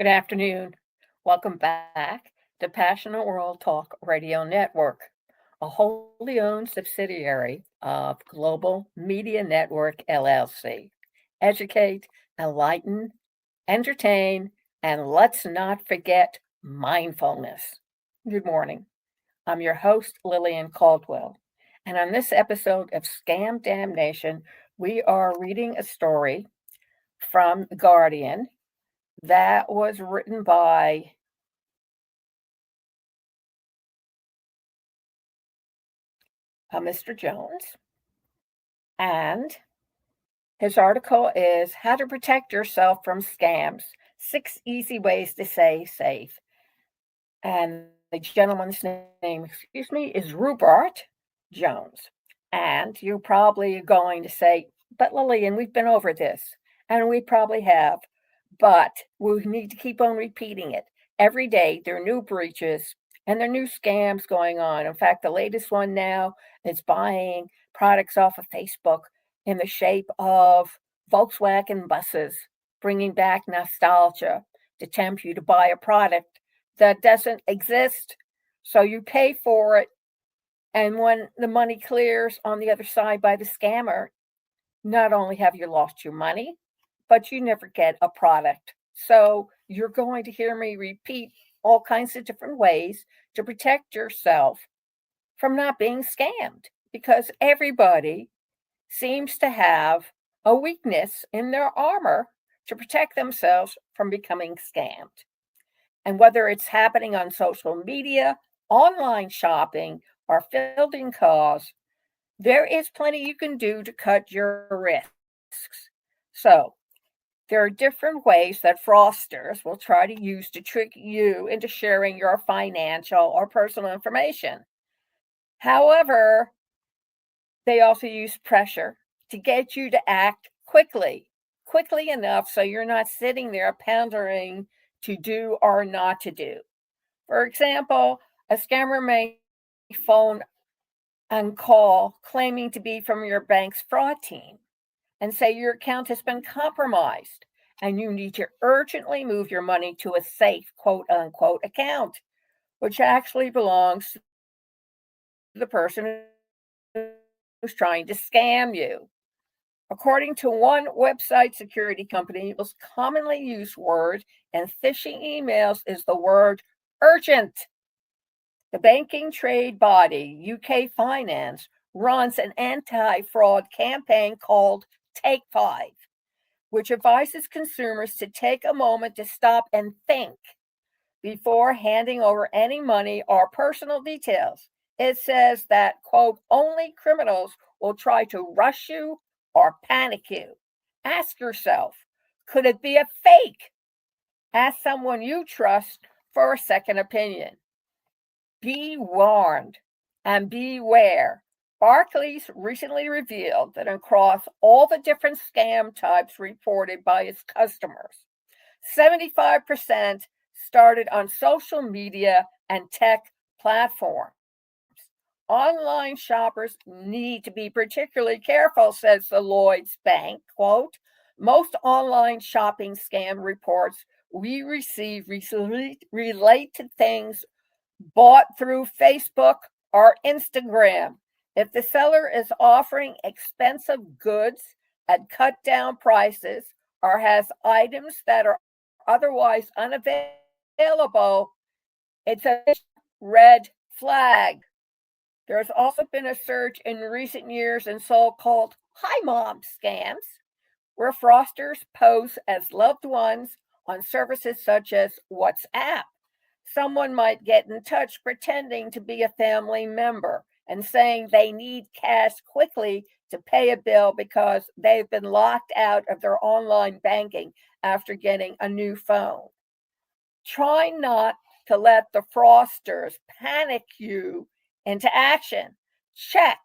Good afternoon. Welcome back to Passionate World Talk Radio Network, a wholly owned subsidiary of Global Media Network LLC. Educate, enlighten, entertain, and let's not forget mindfulness. Good morning. I'm your host, Lillian Cauldwell. And on this episode of Scam DamNation, we are reading a story from The Guardian that was written by Mr. Jones. And his article is How to Protect Yourself from Scams 6 Easy Ways to Stay Safe. And the gentleman's name, is Rupert Jones. And you're probably going to say, but Lillian, we've been over this. And we probably have. But we need to keep on repeating it. Every day, there are new breaches and there are new scams going on. In fact, the latest one now is buying products off of Facebook in the shape of Volkswagen buses, bringing back nostalgia to tempt you to buy a product that doesn't exist. So you pay for it. And when the money clears on the other side by the scammer, not only have you lost your money, but you never get a product. So you're going to hear me repeat all kinds of different ways to protect yourself from not being scammed because everybody seems to have a weakness in their armor to protect themselves from becoming scammed. And whether it's happening on social media, online shopping, or fielding calls, there is plenty you can do to cut your risks. So, there are different ways that fraudsters will try to use to trick you into sharing your financial or personal information. However, they also use pressure to get you to act quickly enough so you're not sitting there pondering to do or not to do. For example, a scammer may phone and call claiming to be from your bank's fraud team and say your account has been compromised and you need to urgently move your money to a safe quote unquote account, which actually belongs to the person who's trying to scam you. According to one website security company, the most commonly used word in phishing emails is the word urgent. The banking trade body, UK Finance, runs an anti-fraud campaign called Take 5, which advises consumers to take a moment to stop and think before handing over any money or personal details. It says that, quote, only criminals will try to rush you or panic you. Ask yourself, could it be a fake? Ask someone you trust for a second opinion. Be warned and beware. Barclays recently revealed that across all the different scam types reported by its customers, 75% started on social media and tech platforms. Online shoppers need to be particularly careful, says the Lloyds Bank. Quote, most online shopping scam reports we receive relate to things bought through Facebook or Instagram. If the seller is offering expensive goods at cut down prices or has items that are otherwise unavailable, it's a red flag. There's also been a surge in recent years in so-called hi mom scams, where fraudsters pose as loved ones on services such as WhatsApp. Someone might get in touch pretending to be a family member and saying they need cash quickly to pay a bill because they've been locked out of their online banking after getting a new phone. Try not to let the fraudsters panic you into action. Check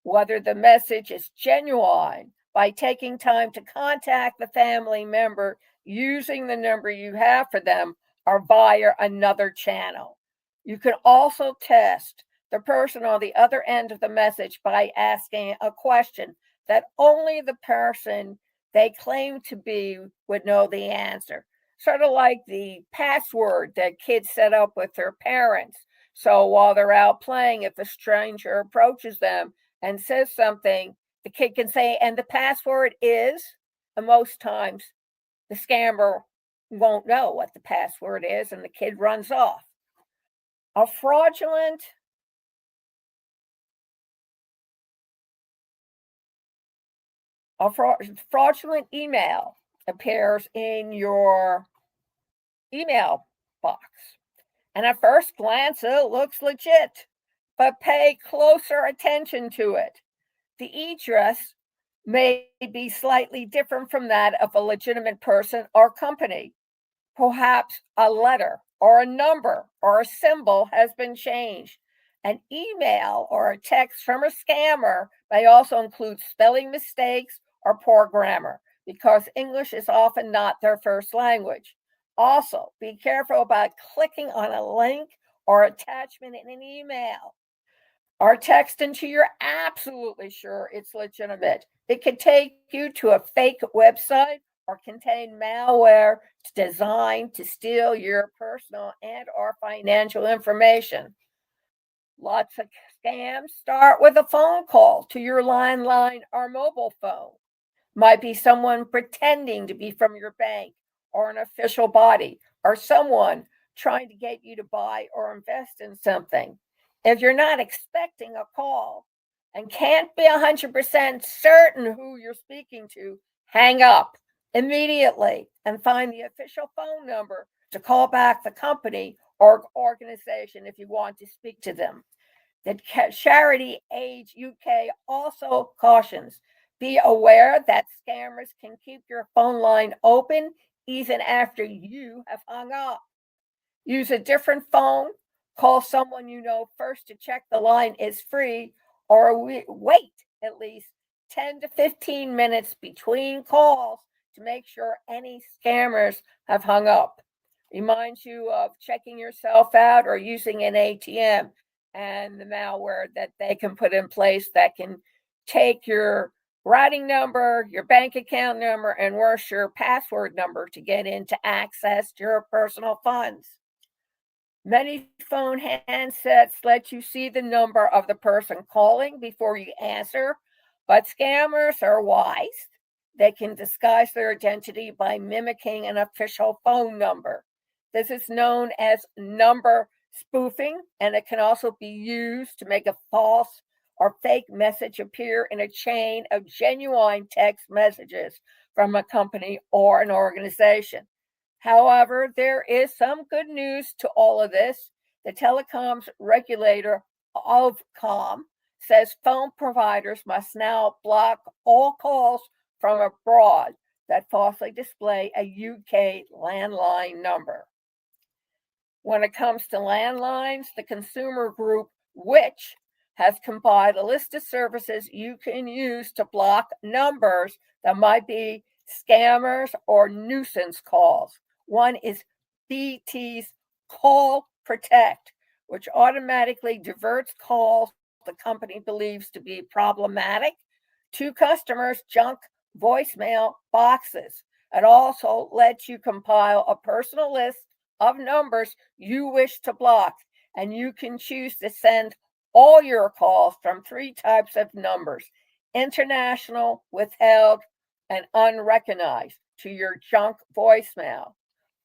whether the message is genuine by taking time to contact the family member using the number you have for them or via another channel. You can also test the person on the other end of the message by asking a question that only the person they claim to be would know the answer. sort of like the password that kids set up with their parents. So while they're out playing, if a stranger approaches them and says something, the kid can say, and the password is, and most times the scammer won't know what the password is, and the kid runs off. A fraudulent email appears in your email box. And at first glance, it looks legit, but pay closer attention to it. The address may be slightly different from that of a legitimate person or company. Perhaps a letter or a number or a symbol has been changed. An email or a text from a scammer may also include spelling mistakes or poor grammar because English is often not their first language. Also, be careful about clicking on a link or attachment in an email or text until you're absolutely sure it's legitimate. It could take you to a fake website or contain malware designed to steal your personal and or financial information. Lots of scams start with a phone call to your landline or mobile phone. Might be someone pretending to be from your bank or an official body, or someone trying to get you to buy or invest in something. If you're not expecting a call and can't be 100% certain who you're speaking to, hang up immediately and find the official phone number to call back the company or organization if you want to speak to them. The Charity Age UK also cautions, be aware that scammers can keep your phone line open even after you have hung up. Use a different phone, call someone you know first to check the line is free, or wait at least 10 to 15 minutes between calls to make sure any scammers have hung up. Reminds you of checking yourself out or using an ATM and the malware that they can put in place that can take your routing number, your bank account number, and worse, your password number to get in to access your personal funds. Many phone handsets let you see the number of the person calling before you answer, but scammers are wise. They can disguise their identity by mimicking an official phone number. This is known as number spoofing, and it can also be used to make a false or fake message appear in a chain of genuine text messages from a company or an organization. However, there is some good news to all of this. The telecoms regulator, Ofcom, says phone providers must now block all calls from abroad that falsely display a UK landline number. When it comes to landlines, the consumer group Which has compiled a list of services you can use to block numbers that might be scammers or nuisance calls. One is BT's Call Protect, which automatically diverts calls the company believes to be problematic to customers' junk voicemail boxes. It also lets you compile a personal list of numbers you wish to block, and you can choose to send all your calls from three types of numbers: international, withheld, and unrecognized, to your junk voicemail.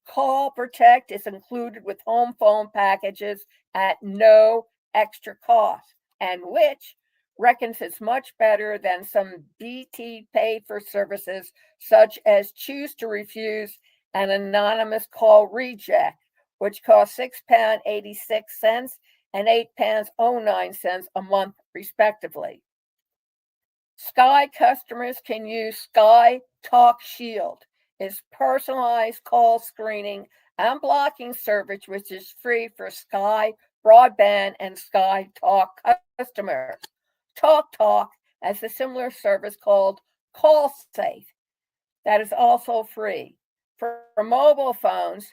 Call Protect is included with home phone packages at no extra cost, and which reckons it's much better than some BT paid for services such as Choose to Refuse and Anonymous Call Reject, which cost £6.86 and £8.09 a month, respectively. Sky customers can use Sky Talk Shield. It's personalized call screening and blocking service, which is free for Sky Broadband and Sky Talk customers. TalkTalk has a similar service called Call Safe that is also free. For mobile phones,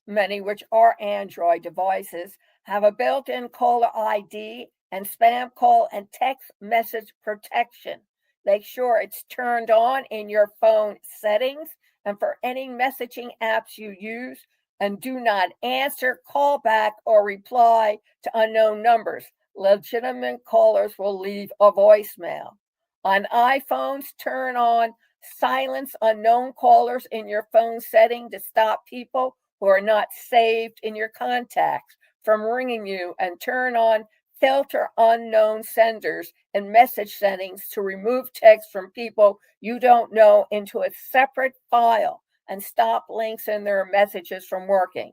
many which are Android devices, have a built-in caller ID and spam call and text message protection. Make sure it's turned on in your phone settings and for any messaging apps you use, and do not answer, call back, or reply to unknown numbers. Legitimate callers will leave a voicemail. On iPhones, turn on silence unknown callers in your phone setting to stop people who are not saved in your contacts from ringing you, and turn on filter unknown senders and message settings to remove text from people you don't know into a separate file and stop links in their messages from working.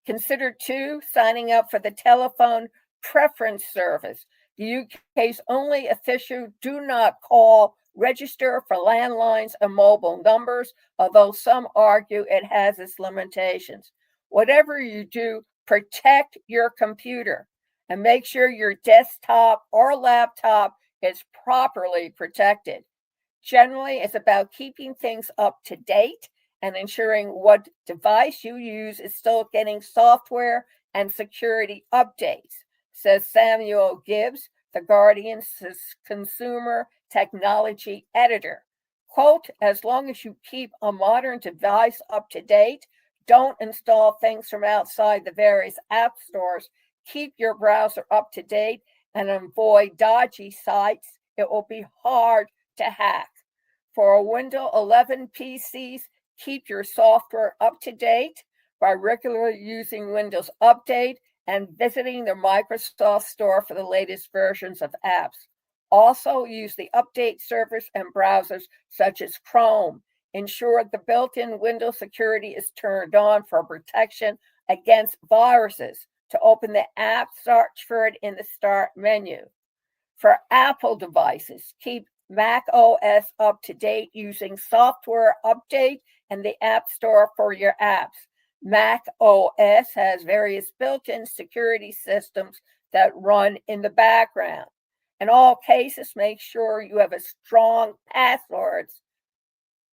Consider, too, signing up for the telephone preference service, the UK's only official do not call register for landlines and mobile numbers, although some argue it has its limitations. Whatever you do, protect your computer and make sure your desktop or laptop is properly protected. Generally, it's about keeping things up to date and ensuring what device you use is still getting software and security updates, says Samuel Gibbs, the Guardian's consumer technology editor. Quote, as long as you keep a modern device up to date, don't install things from outside the various app stores, keep your browser up to date, and avoid dodgy sites, it will be hard to hack. For Windows 11 PCs, keep your software up to date by regularly using Windows Update and visiting the Microsoft Store for the latest versions of apps. Also, use the update servers and browsers such as Chrome. Ensure the built-in Windows security is turned on for protection against viruses. To open the app, search for it in the Start menu. For Apple devices, keep Mac OS up to date using software update and the App Store for your apps. Mac OS has various built-in security systems that run in the background. In all cases, make sure you have a strong passwords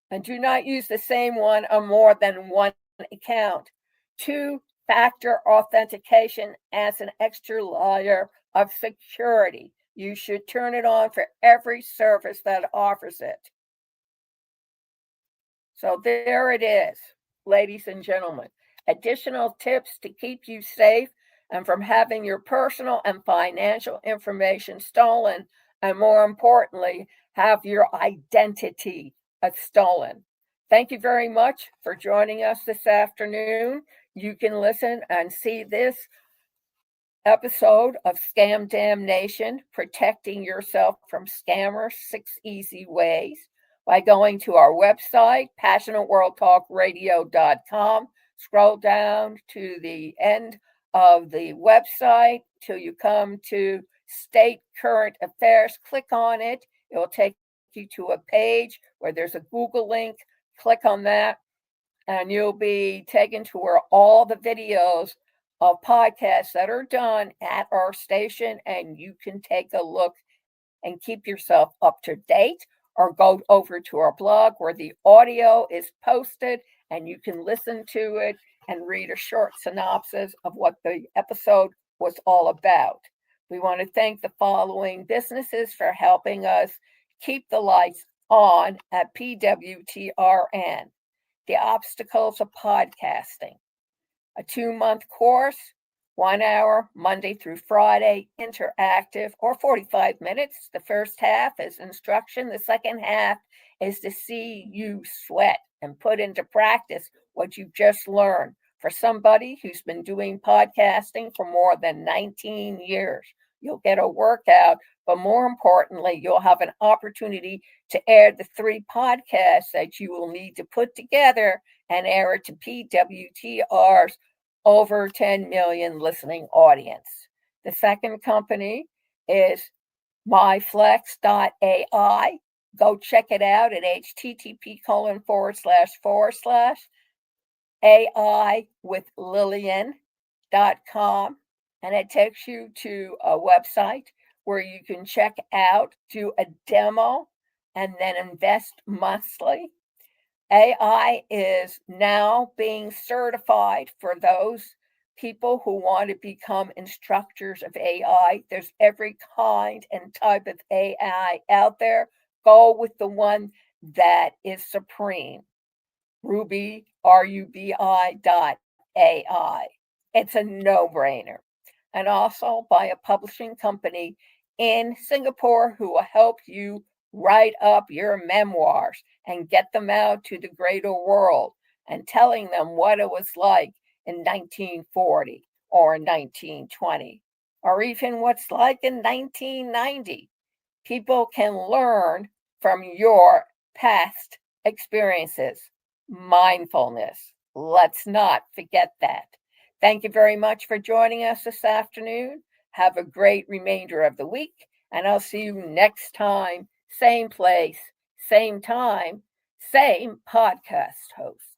and do not use the same one on more than one account. Two-factor authentication as an extra layer of security. You should turn it on for every service that offers it. So there it is, ladies and gentlemen. Additional tips to keep you safe and from having your personal and financial information stolen, and more importantly, have your identity stolen. Thank you very much for joining us this afternoon. You can listen and see this episode of Scam DamNation, Protecting Yourself from Scammers, 6 Easy Ways, by going to our website, passionateworldtalkradio.com. Scroll down to the end of the website till you come to State Current Affairs. Click on it. It will take you to a page where there's a Google link. Click on that, and you'll be taken to where all the videos of podcasts that are done at our station, and you can take a look and keep yourself up to date, or go over to our blog where the audio is posted and you can listen to it and read a short synopsis of what the episode was all about. We want to thank the following businesses for helping us keep the lights on at PWTRN. The Obstacles of Podcasting, a 2-month course, 1 hour, Monday through Friday, interactive, or 45 minutes. The first half is instruction. The second half is to see you sweat and put into practice what you just learned. For somebody who's been doing podcasting for more than 19 years, you'll get a workout, but more importantly, you'll have an opportunity to air the 3 podcasts that you will need to put together and air it to PWTR's over 10 million listening audience. The second company is myflex.ai. Go check it out at http://AIwithlillian.com, and it takes you to a website where you can check out, do a demo, and then invest monthly. AI is now being certified for those people who want to become instructors of AI. There's every kind and type of AI out there. Go with the one that is supreme. Ruby, RUBI.ai. It's a no-brainer. And also by a publishing company in Singapore who will help you write up your memoirs and get them out to the greater world and telling them what it was like in 1940 or 1920 or even what's like in 1990. People can learn from your past experiences. Mindfulness. Let's not forget that. Thank you very much for joining us this afternoon. Have a great remainder of the week, and I'll see you next time. Same place, same time, same podcast host.